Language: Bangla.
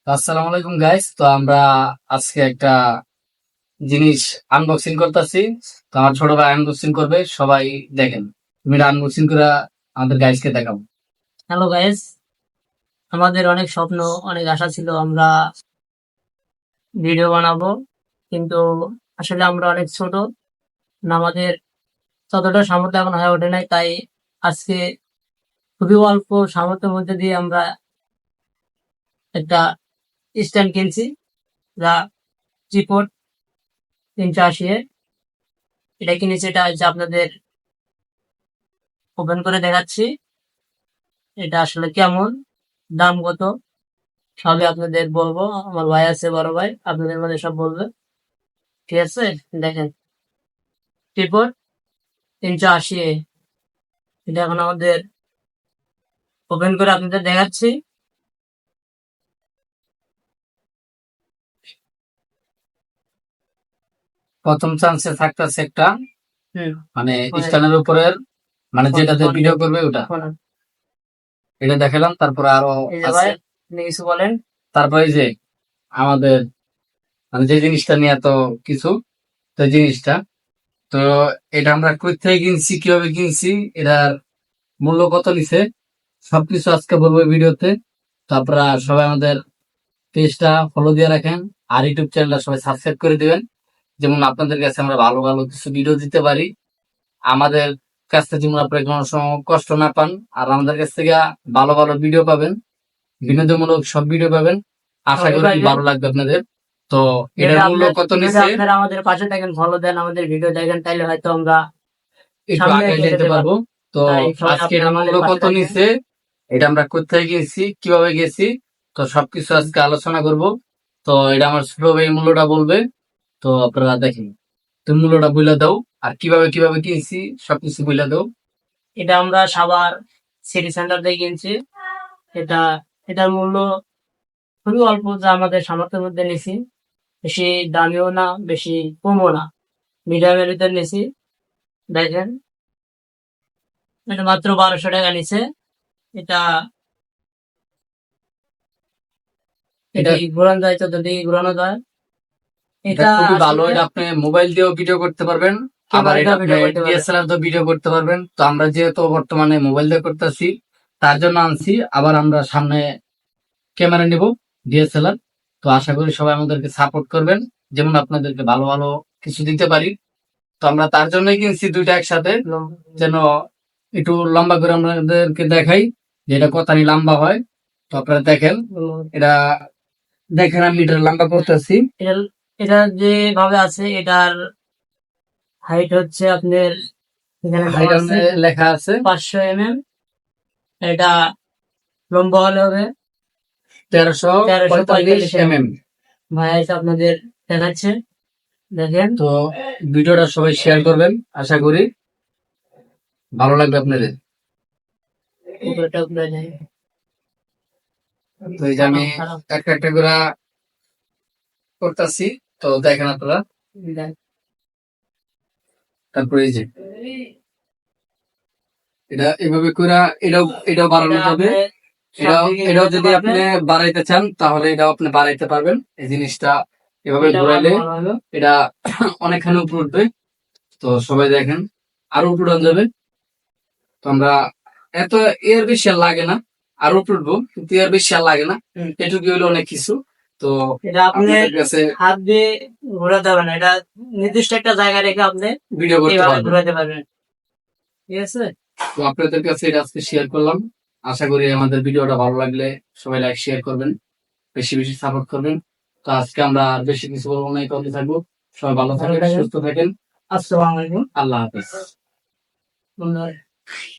তো আসসালামু আলাইকুম গাইস। তো আমরা আজকে একটা জিনিস আনবক্সিং করতেছি। তো আমার ছোট ভাই আনবক্সিং করবে, সবাই দেখেন। তুমি আনবক্সিং করে আমাদের গাইসকে দেখাবো। হ্যালো গাইস, আমাদের অনেক স্বপ্ন, অনেক আশা ছিল আমরা ভিডিও বানাবো, কিন্তু আসলে আমরা অনেক ছোট না, আমাদের ততটা সামর্থ্য এখন হয়ে ওঠে নাই। তাই আজকে খুবই অল্প সামর্থ্যের মধ্যে দিয়ে আমরা একটা স্ট্যান্ড কিনছি, যা ট্রিপড 380 এর। এটা কিনেছি, এটা হচ্ছে আপনাদের ওপেন করে দেখাচ্ছি এটা আসলে কেমন, দাম কত সবই আপনাদের বলবো। আমার ভাই আছে, বড় ভাই, আপনাদের মধ্যে সব বলবে। ঠিক আছে, দেখেন ট্রিপড 380। এটা এখন আমাদের ওপেন করে আপনাদের দেখাচ্ছি। প্রথম চান্সে থাকতেছে একটা হুম, মানে মানে স্ট্যান্ডের উপরের, মানে যেটাতে ভিডিও করবে ওটা, শোনেন। এটা দেখালাম। তারপরে আরো এই যে আছে। ভাই, আপনি কিছু বলেন। তারপরে এই যে আমাদের মানে যে জিনিসটা নিয়ে এত কিছু, তো এই জিনিসটা, তো এটা আমরা কই থেকে কিনছি, কিভাবে কিনছি, এটার মূল্য কত নিছে, সবকিছু আজকে বলবো এই ভিডিওতে। তো আপনারা সবাই আমাদের পেজটা ফলো দিয়ে রাখেন, আর ইউটিউব চ্যানেলটা সবাই সাবস্ক্রাইব করে দিবেন, যেমন আপনাদের কাছে আমরা ভালো ভালো কিছু ভিডিও দিতে পারি। আমাদের কাছ থেকে যেমন আপনারা কোনো সময় কষ্ট না পান, আর আমাদের কাছ থেকে ভালো ভালো ভিডিও পাবেন, বিনোদনমূলক সব ভিডিও পাবেন। আশা সবাই করি পাইবেন। ভালো লাগবে আপনাদের। তো এটার যদি মূল্য আপনার কত যদি নিচ্ছে, আপনারা আমাদের পাশে থাকেন, ফলো দেন, আমাদের ভিডিও দেখেন, তাইলে হয়তো আমরা একটু সামনে আগে এগিয়ে যেতে যেতে পারবো। পারবো। তো তাই সবাই আজকে আপনারা এটার মূল্য আমাদের পাশে কত থাকবেন। নিচ্ছে, এটা আমরা কোথায় গেছি, কিভাবে গেছি, তো সবকিছু আজকে আলোচনা করব। তো এটা আমার ছোট ভাই মূল্যটা বলবে। তো আপনারা দেখেন, তুমি মূল্যটা বইলা দাও, আর কিভাবে কিভাবে কিনছি সবকিছু বইলা দাও। এটা আমরা সাভার সিটি সেন্টার থেকে কিনছি। এটা এটার মূল্য খুবই অল্প, যা আমাদের সামর্থ্যের মধ্যে নিছি। বেশি দামিও না, বেশি কমও না, মিডিয়ামের ভিতরে নিছি। দেখেন, এটা মাত্র 1200 টাকা নিছে। এটা এটা এটি ঘোরানো যায়, 14 দিকে ঘোরানো যায়। এটা এটা খুবই ভালো, আসলে এটা আপনি মোবাইল দিয়েও ভিডিও করতে পারবেন, আবার ক্যামেরা এটা দিয়েও আপনি ভিডিও করতে পারবেন। ডিএসএলআর দিয়ে ভিডিও করতে পারবেন। তো আমরা যেহেতু বর্তমানে মোবাইল দিয়ে করতেছি, তার জন্য আনছি। আবার আমরা সামনে ক্যামেরা নিব, ডিএসএলআর। তো আশা করি সবাই আমাদেরকে সাপোর্ট করবেন, যেমন আপনাদেরকে ভালো ভালো কিছু দিতে পারি। তো আমরা তার জন্যই কিনছি দুইটা একসাথে, যেন একটু লম্বা করে আমাদেরকে দেখাই যে এটা কতখানি লম্বা হয়। তো আপনারা দেখেন, এটা দেখেন আমি এটা লম্বা করতেছি। এটা এটা যেভাবে আছে, এটার হাইট হচ্ছে আপনার, এখানে দেওয়া হাইট আছে লেখা আছে 500 mm। এটা লম্বা হলে হবে 1345 1345 mm। mm। ভাই এসে আপনাদের দেখাচ্ছে, দেখেন। তো ভিডিওটা সবাই শেয়ার করবেন, আশা করি ভালো লাগবে আপনাদের। উপরেটা উপরে যায়। তো এই যে আমি খারাপ একটা একটা করে করতেছি, তো দেখেন আপনারা। দেখ। তারপরে এই যে এটা এভাবে করে এটাও এটাও বাড়ানো এটা যাবে। আপনি সব এটাও দিকে এটাও ঘোরাতে যদি আপনি পারবেন। বাড়াইতে চান, তাহলে এটাও আপনি বাড়াইতে পারবেন। এই জিনিসটা এভাবে এটা ভালো ঘোরাইলে ভালো হলো। এটা অনেকখানি উপরে উঠবে। তো সবাই দেখেন, আরো উপরে উঠানো যাবে। তো আমরা এত, এর বেশি আর লাগে না, আরো উপরে উঠবো, কিন্তু এর বেশি আর লাগে না। এটুকু হলো অনেক কিছু। তো এটা আপনি আপনাদের কাছে হাত দিয়ে ঘোরাতে হবে না, এটা নির্দিষ্ট একটা জায়গায় রেখে আপনি ভিডিও করতে এইভাবে পারবেন। ঘোরাতে পারবেন। ঠিক আছে। তো আপনাদের কাছে এটা আজকে শেয়ার করলাম। আশা করি আমাদের ভিডিওটা ভালো লাগলে সবাই লাইক শেয়ার করবেন, বেশি বেশি সাপোর্ট করবেন। তো আজকে আমরা আর বেশি কিছু বলবো না, এই কথা থাকবো। সবাই ভালো ভালো থাকেন, থাকেন। সুস্থ থাকেন। আসসালামু আলাইকুম। আল্লাহ হাফেজ। ধন্যবাদ।